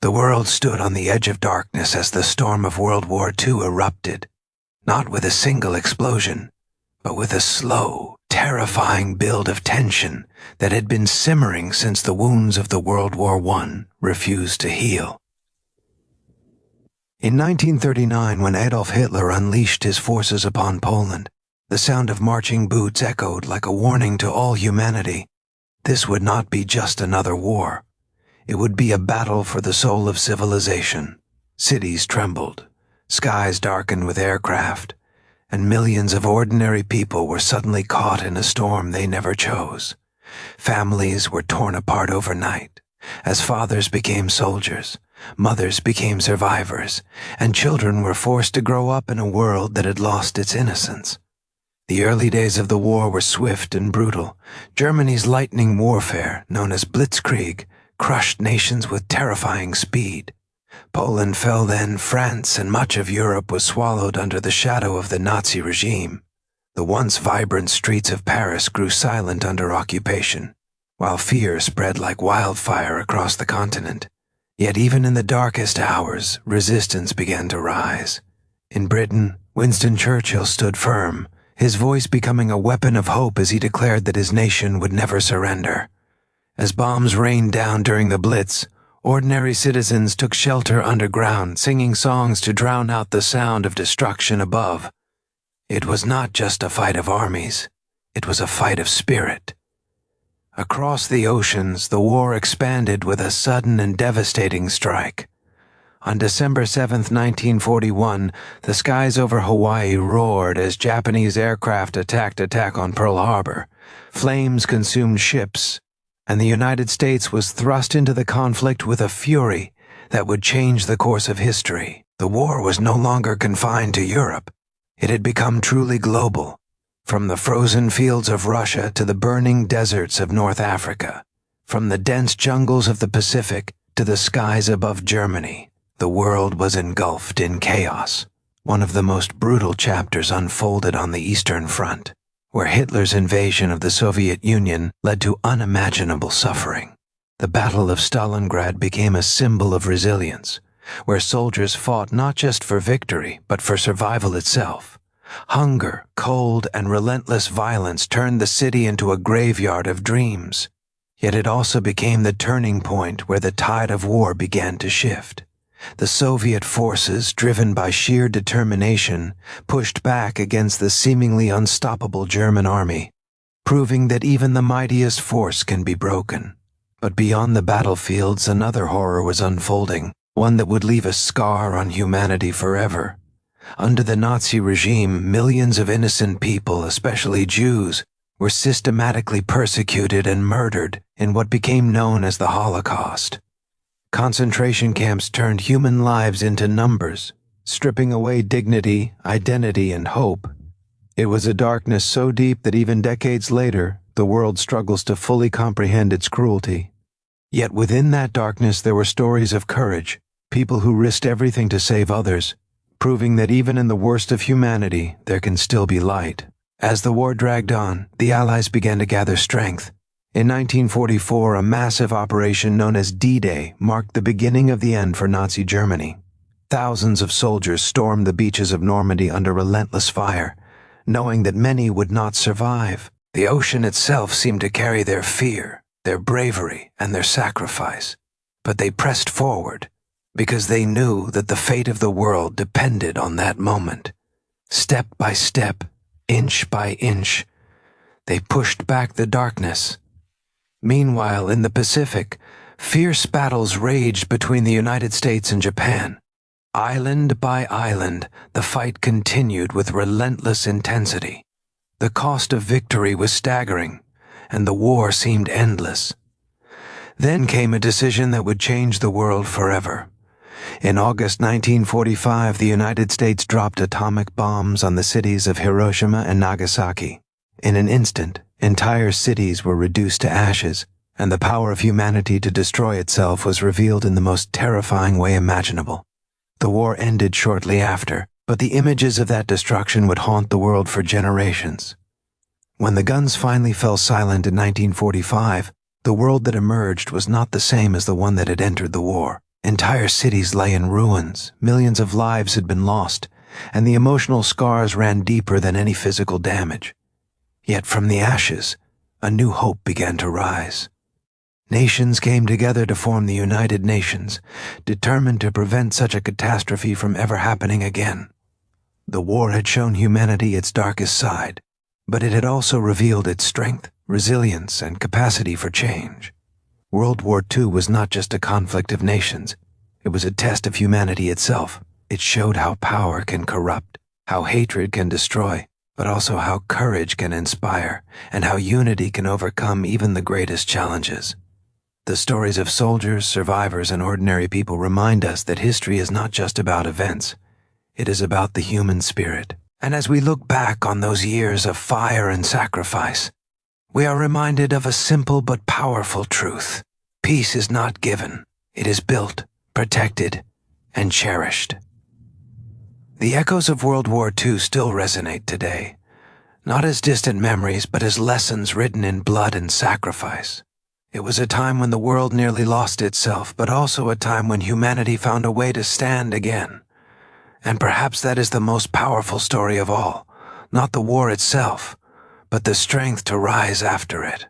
The world stood on the edge of darkness as the storm of World War II erupted, not with a single explosion, but with a slow, terrifying build of tension that had been simmering since the wounds of the World War I refused to heal. In 1939, when Adolf Hitler unleashed his forces upon Poland, the sound of marching boots echoed like a warning to all humanity. This would not be just another war. It would be a battle for the soul of civilization. Cities trembled, skies darkened with aircraft, and millions of ordinary people were suddenly caught in a storm they never chose. Families were torn apart overnight, as fathers became soldiers, mothers became survivors, and children were forced to grow up in a world that had lost its innocence. The early days of the war were swift and brutal. Germany's lightning warfare, known as Blitzkrieg, crushed nations with terrifying speed. Poland fell then, France and much of Europe was swallowed under the shadow of the Nazi regime. The once vibrant streets of Paris grew silent under occupation, while fear spread like wildfire across the continent. Yet even in the darkest hours, resistance began to rise. In Britain, Winston Churchill stood firm, his voice becoming a weapon of hope as he declared that his nation would never surrender. As bombs rained down during the Blitz, ordinary citizens took shelter underground, singing songs to drown out the sound of destruction above. It was not just a fight of armies, it was a fight of spirit. Across the oceans, the war expanded with a sudden and devastating strike. On December 7, 1941, the skies over Hawaii roared as Japanese aircraft attacked on Pearl Harbor. Flames consumed ships, and the United States was thrust into the conflict with a fury that would change the course of history. The war was no longer confined to Europe. It had become truly global, from the frozen fields of Russia to the burning deserts of North Africa, from the dense jungles of the Pacific to the skies above Germany. The world was engulfed in chaos. One of the most brutal chapters unfolded on the Eastern Front, where Hitler's invasion of the Soviet Union led to unimaginable suffering. The Battle of Stalingrad became a symbol of resilience, where soldiers fought not just for victory, but for survival itself. Hunger, cold, and relentless violence turned the city into a graveyard of dreams. Yet it also became the turning point where the tide of war began to shift. The Soviet forces, driven by sheer determination, pushed back against the seemingly unstoppable German army, proving that even the mightiest force can be broken. But beyond the battlefields, another horror was unfolding, one that would leave a scar on humanity forever. Under the Nazi regime, millions of innocent people, especially Jews, were systematically persecuted and murdered in what became known as the Holocaust. Concentration camps turned human lives into numbers, stripping away dignity, identity, and hope. It was a darkness so deep that even decades later, the world struggles to fully comprehend its cruelty. Yet within that darkness there were stories of courage, people who risked everything to save others, proving that even in the worst of humanity, there can still be light. As the war dragged on, the Allies began to gather strength. In 1944, a massive operation known as D-Day marked the beginning of the end for Nazi Germany. Thousands of soldiers stormed the beaches of Normandy under relentless fire, knowing that many would not survive. The ocean itself seemed to carry their fear, their bravery, and their sacrifice. But they pressed forward, because they knew that the fate of the world depended on that moment. Step by step, inch by inch, they pushed back the darkness. Meanwhile, in the Pacific, fierce battles raged between the United States and Japan. Island by island, the fight continued with relentless intensity. The cost of victory was staggering, and the war seemed endless. Then came a decision that would change the world forever. In August 1945, the United States dropped atomic bombs on the cities of Hiroshima and Nagasaki. In an instant, entire cities were reduced to ashes, and the power of humanity to destroy itself was revealed in the most terrifying way imaginable. The war ended shortly after, but the images of that destruction would haunt the world for generations. When the guns finally fell silent in 1945, the world that emerged was not the same as the one that had entered the war. Entire cities lay in ruins, millions of lives had been lost, and the emotional scars ran deeper than any physical damage. Yet from the ashes, a new hope began to rise. Nations came together to form the United Nations, determined to prevent such a catastrophe from ever happening again. The war had shown humanity its darkest side, but it had also revealed its strength, resilience, and capacity for change. World War II was not just a conflict of nations. It was a test of humanity itself. It showed how power can corrupt, how hatred can destroy, but also how courage can inspire, and how unity can overcome even the greatest challenges. The stories of soldiers, survivors, and ordinary people remind us that history is not just about events. It is about the human spirit. And as we look back on those years of fire and sacrifice, we are reminded of a simple but powerful truth. Peace is not given. It is built, protected, and cherished. The echoes of World War II still resonate today, not as distant memories, but as lessons written in blood and sacrifice. It was a time when the world nearly lost itself, but also a time when humanity found a way to stand again. And perhaps that is the most powerful story of all, not the war itself, but the strength to rise after it.